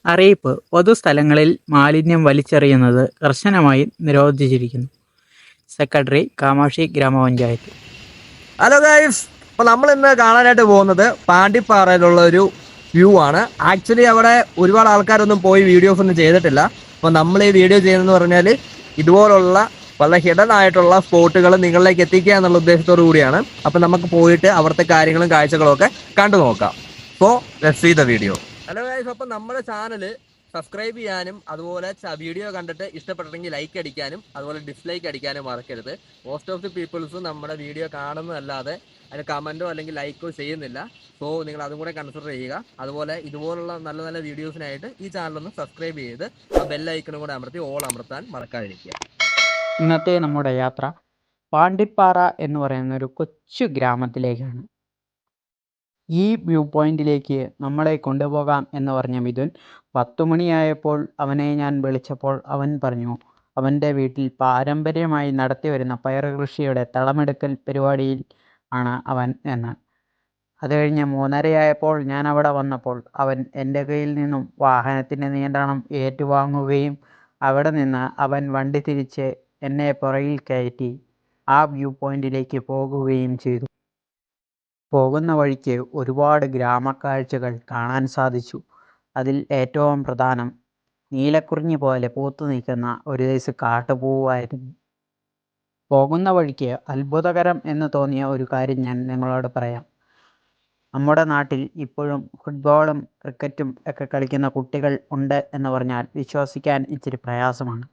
അറിയിപ്പ്: പൊതുസ്ഥലങ്ങളിൽ മാലിന്യം വലിച്ചെറിയുന്നത് കർശനമായി നിരോധിച്ചിരിക്കുന്നു. സെക്രട്ടറി, കാമാക്ഷി ഗ്രാമപഞ്ചായത്ത്. ഹലോ ഗൈസ്, അപ്പോൾ നമ്മൾ ഇന്ന് കാണാനായിട്ട് പോകുന്നത് പാണ്ടിപ്പാറയിലുള്ള ഒരു വ്യൂ ആണ്. ആക്ച്വലി അവിടെ ഒരുപാട് ആൾക്കാരൊന്നും പോയി വീഡിയോസ് ഒന്നും ചെയ്തിട്ടില്ല. അപ്പോൾ നമ്മൾ ഈ വീഡിയോ ചെയ്യുന്നതെന്ന് പറഞ്ഞാൽ ഇതുപോലുള്ള വളരെ ഹിഡൻ ആയിട്ടുള്ള സ്പോട്ടുകൾ നിങ്ങളിലേക്ക് എത്തിക്കുക എന്നുള്ള ഉദ്ദേശത്തോടു കൂടിയാണ്. അപ്പോൾ നമുക്ക് പോയിട്ട് അവിടുത്തെ കാര്യങ്ങളും കാഴ്ചകളും ഒക്കെ കണ്ടു നോക്കാം. So let's see the video. Hello guys, അപ്പോൾ നമ്മുടെ ചാനൽ സബ്സ്ക്രൈബ് ചെയ്യാനും അതുപോലെ വീഡിയോ കണ്ടിട്ട് ഇഷ്ടപ്പെട്ടെങ്കിൽ ലൈക്ക് അടിക്കാനും അതുപോലെ ഡിസ്ലൈക്ക് അടിക്കാനും മറക്കരുത്. മോസ്റ്റ് ഓഫ് ദി പീപ്പിൾസ് നമ്മുടെ വീഡിയോ കാണുന്നതല്ലാതെ അതിന് കമൻറ്റോ അല്ലെങ്കിൽ ലൈക്കോ ചെയ്യുന്നില്ല. സോ നിങ്ങൾ അതും കൂടെ കൺസിഡർ ചെയ്യുക. അതുപോലെ ഇതുപോലുള്ള നല്ല നല്ല വീഡിയോസിനായിട്ട് ഈ ചാനലൊന്ന് സബ്സ്ക്രൈബ് ചെയ്ത് ആ ബെല്ലൈക്കണും കൂടെ അമർത്തി ഓൾ അമർത്താൻ മറക്കാതിരിക്കുക. ഇന്നത്തെ നമ്മുടെ യാത്ര പാണ്ടിപ്പാറ എന്ന് പറയുന്ന ഒരു കൊച്ചു ഗ്രാമത്തിലേക്കാണ്. ഈ വ്യൂ പോയിന്റിലേക്ക് നമ്മളെ കൊണ്ടുപോകാം എന്ന് പറഞ്ഞ മിഥുൻ 10 മണിയായപ്പോൾ അവനെ ഞാൻ വിളിച്ചപ്പോൾ അവൻ പറഞ്ഞു അവൻ്റെ വീട്ടിൽ പാരമ്പര്യമായി നടത്തിവരുന്ന പയർ കൃഷിയുടെ തളമെടുക്കൽ പരിപാടിയിൽ ആണ് അവൻ എന്ന്. അത് കഴിഞ്ഞ് 3:30 ഞാൻ അവിടെ വന്നപ്പോൾ അവൻ എൻ്റെ കയ്യിൽ നിന്നും വാഹനത്തിൻ്റെ നിയന്ത്രണം ഏറ്റുവാങ്ങുകയും അവിടെ നിന്ന് അവൻ വണ്ടി തിരിച്ച് എന്നെ പുറകിൽ കയറ്റി ആ വ്യൂ പോയിന്റിലേക്ക് പോകുകയും ചെയ്തു. പോകുന്ന വഴിക്ക് ഒരുപാട് ഗ്രാമക്കാഴ്ചകൾ കാണാൻ സാധിച്ചു. അതിൽ ഏറ്റവും പ്രധാനം നീലക്കുറിഞ്ഞി പോലെ പൂത്തു നിൽക്കുന്ന ഒരു സൈസ് കാട്ടുപൂവായിരുന്നു. പോകുന്ന വഴിക്ക് അത്ഭുതകരം എന്ന് തോന്നിയ ഒരു കാര്യം ഞാൻ നിങ്ങളോട് പറയാം. നമ്മുടെ നാട്ടിൽ ഇപ്പോഴും ഫുട്ബോളും ക്രിക്കറ്റും ഒക്കെ കളിക്കുന്ന കുട്ടികൾ ഉണ്ട് എന്ന് പറഞ്ഞാൽ വിശ്വസിക്കാൻ ഇച്ചിരി പ്രയാസമാണ്.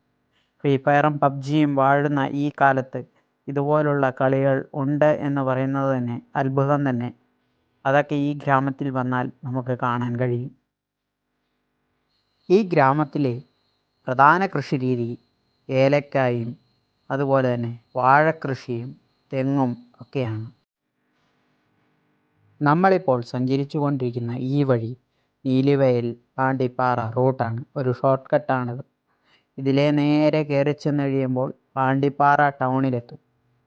ഫ്രീ ഫയറും പബ്ജിയും വാഴുന്ന ഈ കാലത്ത് ഇതുപോലുള്ള കളികൾ ഉണ്ട് എന്ന് പറയുന്നത് തന്നെ അത്ഭുതം തന്നെ. അതൊക്കെ ഈ ഗ്രാമത്തിൽ വന്നാൽ നമുക്ക് കാണാൻ കഴിയും. ഈ ഗ്രാമത്തിലെ പ്രധാന കൃഷിരീതി ഏലക്കായും അതുപോലെ തന്നെ വാഴക്കൃഷിയും തെങ്ങും ഒക്കെയാണ്. നമ്മളിപ്പോൾ സഞ്ചരിച്ചു കൊണ്ടിരിക്കുന്ന ഈ വഴി നീലിവയൽ പാണ്ടിപ്പാറ റൂട്ടാണ്. ഒരു ഷോർട്ട് കട്ടാണിത്. ഇതിലെ നേരെ കയറി ചെന്ന് കഴിയുമ്പോൾ പാണ്ടിപ്പാറ ടൗണിലെത്തും.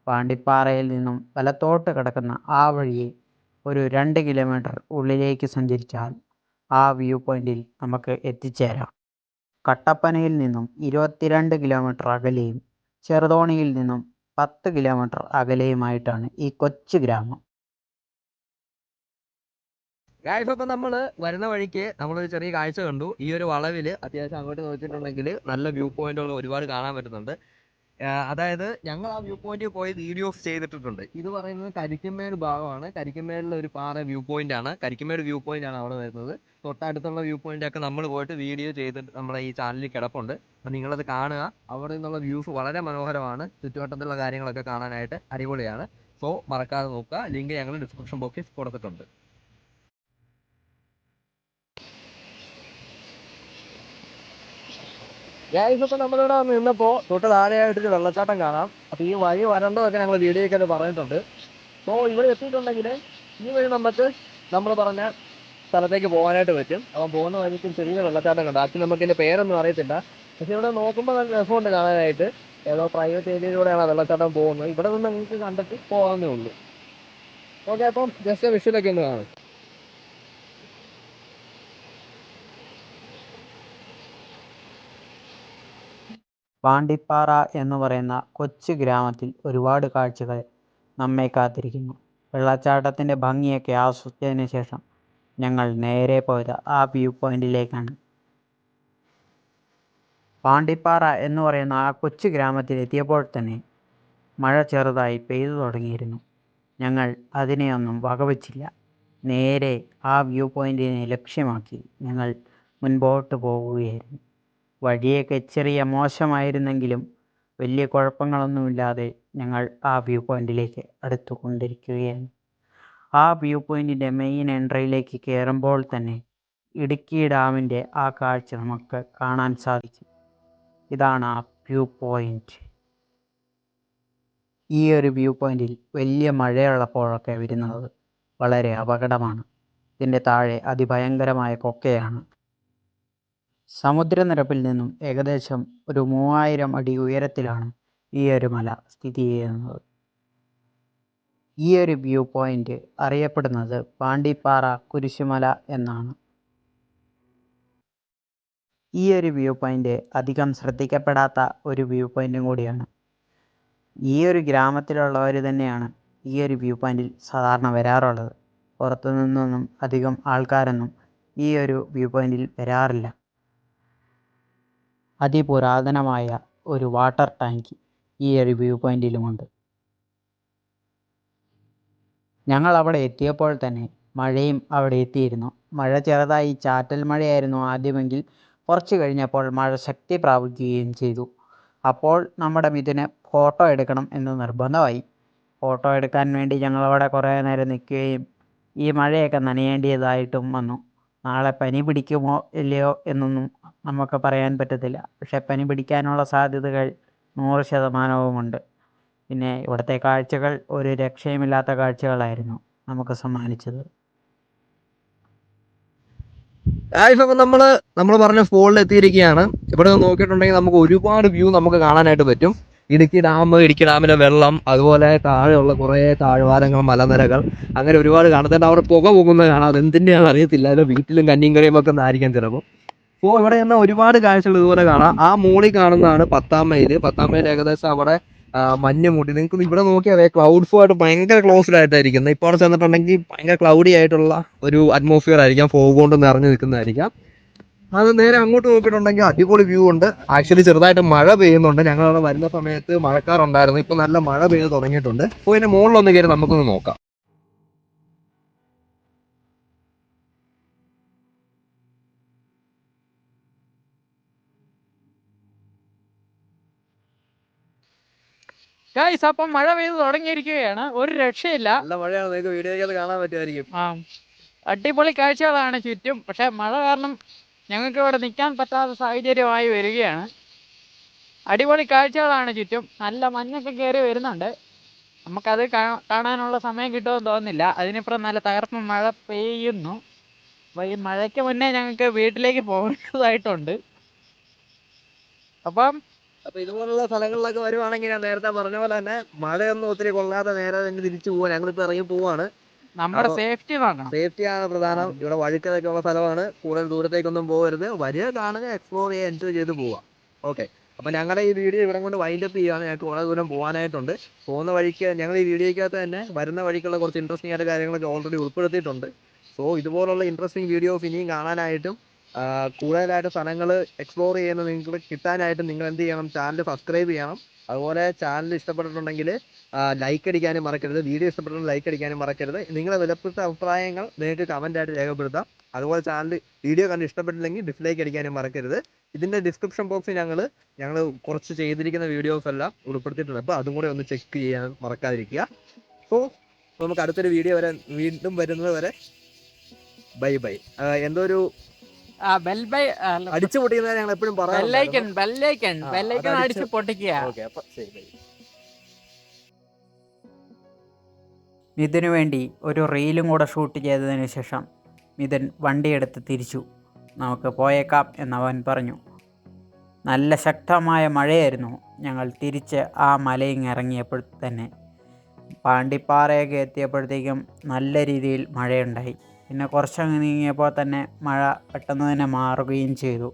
പാണ്ടിപ്പാറയിൽ നിന്നും വലത്തോട്ട് കിടക്കുന്ന ആ വഴിയെ ഒരു 2 കിലോമീറ്റർ ഉള്ളിലേക്ക് സഞ്ചരിച്ചാൽ ആ വ്യൂ പോയിന്റിൽ നമുക്ക് എത്തിച്ചേരാം. കട്ടപ്പനയിൽ നിന്നും 22 കിലോമീറ്റർ അകലെയും ചെറുതോണിയിൽ നിന്നും 10 കിലോമീറ്റർ അകലെയുമായിട്ടാണ് ഈ കൊച്ചു ഗ്രാമം. ഗായ്സ്, അപ്പം നമ്മൾ വരുന്ന വഴിക്ക് നമ്മളൊരു ചെറിയ കാഴ്ച കണ്ടു. ഈ ഒരു വളവിൽ അത്യാവശ്യം അങ്ങോട്ട് നോക്കിയിട്ടുണ്ടെങ്കിൽ നല്ല വ്യൂ പോയിന്റുകൾ ഒരുപാട് കാണാൻ പറ്റുന്നുണ്ട്. അതായത് ഞങ്ങൾ ആ വ്യൂ പോയിന്റിൽ പോയി വീഡിയോസ് ചെയ്തിട്ടുണ്ട്. ഇത് പറയുന്നത് കരിക്കമേട് ഭാഗമാണ്. കരിക്കമേടിലെ ഒരു പാറ വ്യൂ പോയിന്റ് ആണ്. കരിക്കമേട് വ്യൂ പോയിന്റ് ആണ് അവിടെ വരുന്നത്. തൊട്ടടുത്തുള്ള വ്യൂ പോയിന്റ് ഒക്കെ നമ്മൾ പോയിട്ട് വീഡിയോ ചെയ്തിട്ട് നമ്മുടെ ഈ ചാനലിൽ കിടപ്പുണ്ട്. അപ്പം നിങ്ങളത് കാണുക. അവിടെ നിന്നുള്ള വ്യൂസ് വളരെ മനോഹരമാണ്. ചുറ്റുവട്ടത്തുള്ള കാര്യങ്ങളൊക്കെ കാണാനായിട്ട് അടിപൊളിയാണ്. സോ മറക്കാതെ നോക്കുക. ലിങ്ക് ഞങ്ങൾ ഡിസ്ക്രിപ്ഷൻ ബോക്സിൽ കൊടുത്തിട്ടുണ്ട്. ഇപ്പോൾ നമ്മളിവിടെ നിന്നപ്പോൾ തൊട്ട് താഴെയായിട്ടൊരു വെള്ളച്ചാട്ടം കാണാം. അപ്പോൾ ഈ വഴി വരേണ്ടതൊക്കെ ഞങ്ങൾ വീഡിയോയ്ക്ക് പറഞ്ഞിട്ടുണ്ട്. സോ ഇവിടെ എത്തിയിട്ടുണ്ടെങ്കിൽ ഈ വഴി നമുക്ക് നമ്മൾ പറഞ്ഞ സ്ഥലത്തേക്ക് പോകാനായിട്ട് പറ്റും. അപ്പം പോകുന്ന വഴിക്ക് ചെറിയ വെള്ളച്ചാട്ടം കണ്ടു. ആക്ച്വലി നമുക്ക് ഇതിൻ്റെ പേരൊന്നും അറിയത്തില്ല. പക്ഷേ ഇവിടെ നോക്കുമ്പോൾ നല്ല രസമുണ്ട് കാണാനായിട്ട്. ഏതോ പ്രൈവറ്റ് ഏരിയയിലൂടെയാണ് വെള്ളച്ചാട്ടം പോകുന്നത്. ഇവിടെ നിന്ന് നിങ്ങൾക്ക് കണ്ടിട്ട് പോകാവുന്നേ ഉള്ളൂ. ഓക്കെ, അപ്പം ജസ്റ്റ് വിഷ്വലൊക്കെ ഒന്ന് കാണും. പാണ്ടിപ്പാറ എന്ന് പറയുന്ന കൊച്ചു ഗ്രാമത്തിൽ ഒരുപാട് കാഴ്ചകൾ നമ്മെ കാത്തിരിക്കുന്നു. വെള്ളച്ചാട്ടത്തിൻ്റെ ഭംഗിയൊക്കെ ആസ്വദിച്ചതിന് ശേഷം ഞങ്ങൾ നേരെ പോയത് ആ വ്യൂ പോയിന്റിലേക്കാണ്. പാണ്ടിപ്പാറ എന്ന് പറയുന്ന ആ കൊച്ചു ഗ്രാമത്തിൽ എത്തിയപ്പോൾ തന്നെ മഴ ചെറുതായി പെയ്തു തുടങ്ങിയിരുന്നു. ഞങ്ങൾ അതിനെയൊന്നും വകവച്ചില്ല. നേരെ ആ വ്യൂ പോയിന്റിനെ ലക്ഷ്യമാക്കി ഞങ്ങൾ മുൻപോട്ട് പോവുകയായിരുന്നു. വഴിയൊക്കെ ചെറിയ മോശമായിരുന്നെങ്കിലും വലിയ കുഴപ്പങ്ങളൊന്നുമില്ലാതെ ഞങ്ങൾ ആ വ്യൂ പോയിന്റിലേക്ക് അടുത്തു കൊണ്ടിരിക്കുകയാണ്. ആ വ്യൂ പോയിന്റിൻ്റെ മെയിൻ എൻട്രിയിലേക്ക് കയറുമ്പോൾ തന്നെ ഇടുക്കി ഡാമിൻ്റെ ആ കാഴ്ച നമുക്ക് കാണാൻ സാധിക്കും. ഇതാണ് ആ വ്യൂ പോയിന്റ്. ഈ ഒരു വ്യൂ പോയിന്റിൽ വലിയ മഴയുള്ളപ്പോഴൊക്കെ വരുന്നത് വളരെ അപകടമാണ്. ഇതിൻ്റെ താഴെ അതിഭയങ്കരമായ കൊക്കയാണ്. സമുദ്രനിരപ്പിൽ നിന്നും ഏകദേശം ഒരു 3000 അടി ഉയരത്തിലാണ് ഈ ഒരു മല സ്ഥിതി ചെയ്യുന്നത്. ഈ ഒരു വ്യൂ പോയിന്റ് അറിയപ്പെടുന്നത് പാണ്ടിപ്പാറ കുരിശുമല എന്നാണ്. ഈ ഒരു വ്യൂ പോയിൻ്റ് അധികം ശ്രദ്ധിക്കപ്പെടാത്ത ഒരു വ്യൂ പോയിൻറ്റും കൂടിയാണ്. ഈ ഒരു ഗ്രാമത്തിലുള്ളവർ തന്നെയാണ് ഈ ഒരു വ്യൂ പോയിൻറ്റിൽ സാധാരണ വരാറുള്ളത്. പുറത്തു നിന്നൊന്നും അധികം ആൾക്കാരൊന്നും ഈ ഒരു വ്യൂ പോയിൻറ്റിൽ വരാറില്ല. അതിപുരാതനമായ ഒരു വാട്ടർ ടാങ്ക് ഈ ഒരു വ്യൂ പോയിൻറ്റിലുമുണ്ട്. ഞങ്ങൾ അവിടെ എത്തിയപ്പോൾ തന്നെ മഴയും അവിടെ എത്തിയിരുന്നു. മഴ ചെറുതായി ചാറ്റൽ മഴയായിരുന്നു ആദ്യമെങ്കിൽ കുറച്ച് കഴിഞ്ഞപ്പോൾ മഴ ശക്തി പ്രാപിക്കുകയും ചെയ്തു. അപ്പോൾ നമ്മുടെ മിഥുന് ഫോട്ടോ എടുക്കണം എന്ന് നിർബന്ധമായി. ഫോട്ടോ എടുക്കാൻ വേണ്ടി ഞങ്ങളവിടെ കുറേ നേരം നിൽക്കുകയും ഈ മഴയൊക്കെ നനയേണ്ടതായിട്ടും വന്നു. നാളെ പനി പിടിക്കുമോ ഇല്ലയോ എന്നൊന്നും നമുക്ക് പറയാൻ പറ്റത്തില്ല. പക്ഷേ പനി പിടിക്കാനുള്ള സാധ്യതകൾ 100%ഉണ്ട്. പിന്നെ ഇവിടുത്തെ കാഴ്ചകൾ ഒരു രക്ഷയുമില്ലാത്ത കാഴ്ചകളായിരുന്നു നമുക്ക് സമ്മാനിച്ചത്. അപ്പം നമ്മൾ പറഞ്ഞ ഫോളിൽ എത്തിയിരിക്കുകയാണ്. ഇവിടെ നിന്ന് നോക്കിയിട്ടുണ്ടെങ്കിൽ നമുക്ക് ഒരുപാട് വ്യൂ നമുക്ക് കാണാനായിട്ട് പറ്റും. ഇടുക്കി ഡാമിലെ വെള്ളം, അതുപോലെ താഴെയുള്ള കുറേ താഴ്വാരങ്ങൾ, മലനിരകൾ, അങ്ങനെ ഒരുപാട് കാണുന്നുണ്ട്. അവിടെ പുക പോകുന്നത് കാണാം. അതെന്തിൻ്റെയാണെന്ന് അറിയത്തില്ല. അതിൽ വീട്ടിലും കഞ്ഞിയും കറിയും ഒക്കെ ഒന്നായിരിക്കാം ചിലപ്പോൾ. അപ്പോൾ ഇവിടെ നിന്ന് ഒരുപാട് കാഴ്ചകൾ ഇതുപോലെ കാണാം. ആ മോളിൽ കാണുന്നതാണ് 10ാം മൈൽ. 10ാം മൈൽ ഏകദേശം അവിടെ മഞ്ഞ് മൂടി. നിങ്ങൾക്ക് ഇവിടെ നോക്കിയാൽ ക്ലൗഡ് ഫോഗായിട്ട് ഭയങ്കര ക്ലോസ്ഡ് ആയിട്ടായിരിക്കുന്നത്. ഇപ്പോൾ അവിടെ ചെന്നിട്ടുണ്ടെങ്കിൽ ഭയങ്കര ക്ലൗഡി ആയിട്ടുള്ള ഒരു അറ്റ്മോസ്ഫിയർ ആയിരിക്കാം. ഫോഗ് കൊണ്ട് നിറഞ്ഞു നിൽക്കുന്നതായിരിക്കാം. അത് നേരെ അങ്ങോട്ട് നോക്കിയിട്ടുണ്ടെങ്കിൽ അടിപൊളി വ്യൂ ഉണ്ട്. ആക്ച്വലി ചെറുതായിട്ട് മഴ പെയ്യുന്നുണ്ട്. ഞങ്ങളവിടെ വരുന്ന സമയത്ത് മഴക്കാറുണ്ടായിരുന്നു. ഇപ്പോൾ നല്ല മഴ പെയ്ത് തുടങ്ങിയിട്ടുണ്ട്. അപ്പോൾ ഇതിൻ്റെ മുകളിലൊന്ന് കയറി നമുക്കൊന്ന് നോക്കാം. ഗൈസ്, അപ്പം മഴ പെയ്ത് തുടങ്ങിയിരിക്കുകയാണ്. ഒരു രക്ഷയില്ല. നല്ല മഴയാണ്. നിങ്ങൾക്ക് വീഡിയോയിൽ കാണാൻ പറ്റുമായിരിക്കും. അടിപൊളി കാഴ്ചകളാണ് ചുറ്റും. പക്ഷേ മഴ കാരണം ഞങ്ങൾക്ക് ഇവിടെ നിൽക്കാൻ പറ്റാത്ത സാഹചര്യമായി വരികയാണ്. അടിപൊളി കാഴ്ചകളാണ് ചുറ്റും. നല്ല മഞ്ഞൊക്കെ കയറി വരുന്നുണ്ട്. നമുക്കത് കാണാനുള്ള സമയം കിട്ടുമെന്ന് തോന്നുന്നില്ല. അതിനിപ്പുറം നല്ല തകർപ്പൻ മഴ പെയ്യുന്നു. അപ്പോൾ ഈ മഴയ്ക്ക് മുന്നേ ഞങ്ങൾക്ക് വീട്ടിലേക്ക് പോകേണ്ടതായിട്ടുണ്ട്. അപ്പോൾ ഇതുപോലുള്ള സ്ഥലങ്ങളിലൊക്കെ വരുവാണെങ്കിൽ ഞാൻ നേരത്തെ പറഞ്ഞ പോലെ തന്നെ മഴയൊന്നും ഒത്തിരി കൊള്ളാതെ നേരെ തന്നെ തിരിച്ചു പോവാൻ ഞങ്ങളിപ്പോൾ ഇറങ്ങി പോവാണ്. നമ്മുടെ സേഫ്റ്റി നോക്കണം. സേഫ്റ്റിയാണ് പ്രധാനം. ഇവിടെ വഴുക്കലൊക്കെ ഉള്ള സ്ഥലമാണ്. കൂടുതൽ ദൂരത്തേക്കൊന്നും പോകരുത്. വരിക, കാണുക, എക്സ്പ്ലോർ ചെയ്യുക, എൻജോയ് ചെയ്ത് പോവാം. ഓക്കെ, അപ്പോൾ ഞങ്ങളുടെ ഈ വീഡിയോ ഇവിടെ കൊണ്ട് വൈൻഡപ്പ് ചെയ്യുകയാണ്. ഞങ്ങൾക്ക് വളരെ ദൂരം പോകാനായിട്ടുണ്ട്. പോകുന്ന വഴിക്ക് ഞങ്ങൾ ഈ വീഡിയോയ്ക്കകത്ത് തന്നെ വരുന്ന വഴിക്കുള്ള കുറച്ച് ഇൻട്രസ്റ്റിംഗ് ആയിട്ട് കാര്യങ്ങളൊക്കെ ഓൾറെഡി ഉൾപ്പെടുത്തിയിട്ടുണ്ട്. സോ ഇതുപോലുള്ള ഇൻട്രസ്റ്റിംഗ് വീഡിയോസ് ഇനിയും കാണാനായിട്ടും കൂടുതലായിട്ട് സ്ഥലങ്ങൾ എക്സ്പ്ലോർ ചെയ്യുന്നത് നിങ്ങൾക്ക് കിട്ടാനായിട്ട് നിങ്ങൾ എന്ത് ചെയ്യണം? ചാനൽ സബ്സ്ക്രൈബ് ചെയ്യണം. അതുപോലെ ചാനൽ ഇഷ്ടപ്പെട്ടിട്ടുണ്ടെങ്കിൽ ലൈക്ക് അടിക്കാനും മറക്കരുത്. വീഡിയോ ഇഷ്ടപ്പെട്ടിട്ടുണ്ടെങ്കിൽ ലൈക്ക് അടിക്കാനും മറക്കരുത്. നിങ്ങളുടെ വിലപ്പെട്ട അഭിപ്രായങ്ങൾ നിങ്ങൾക്ക് കമൻറ്റായിട്ട് രേഖപ്പെടുത്താം. അതുപോലെ ചാനൽ വീഡിയോ കണ്ട് ഇഷ്ടപ്പെട്ടില്ലെങ്കിൽ ഡിസ്ലൈക്ക് അടിക്കാനും മറക്കരുത്. ഇതിൻ്റെ ഡിസ്ക്രിപ്ഷൻ ബോക്സിൽ ഞങ്ങൾ കുറച്ച് ചെയ്തിരിക്കുന്ന വീഡിയോസ് എല്ലാം ഉൾപ്പെടുത്തിയിട്ടുണ്ട്. അപ്പോൾ അതും കൂടെ ഒന്ന് ചെക്ക് ചെയ്യാൻ മറക്കാതിരിക്കുക. സോ നമുക്ക് അടുത്തൊരു വീഡിയോ വരെ വീണ്ടും വരുന്നത് വരെ ബൈ ബൈ. എന്തോ ഒരു അടിച്ചു പൊട്ടിക്കുന്നത് ഞങ്ങൾ എപ്പോഴും പറയാം. അടിച്ചു പൊട്ടിക്കുക. മിഥുന് വേണ്ടി ഒരു റീലും കൂടെ ഷൂട്ട് ചെയ്തതിന് ശേഷം മിഥുൻ വണ്ടിയെടുത്ത് തിരിച്ചു. നമുക്ക് പോയേക്കാം എന്നവൻ പറഞ്ഞു. നല്ല ശക്തമായ മഴയായിരുന്നു. ഞങ്ങൾ തിരിച്ച് ആ മലയിങ് ഇറങ്ങിയപ്പോൾ തന്നെ പാണ്ടിപ്പാറയൊക്കെ എത്തിയപ്പോഴത്തേക്കും നല്ല രീതിയിൽ മഴയുണ്ടായി. പിന്നെ കുറച്ചങ്ങ് നീങ്ങിയപ്പോൾ തന്നെ മഴ പെട്ടെന്ന് തന്നെ മാറുകയും ചെയ്തു.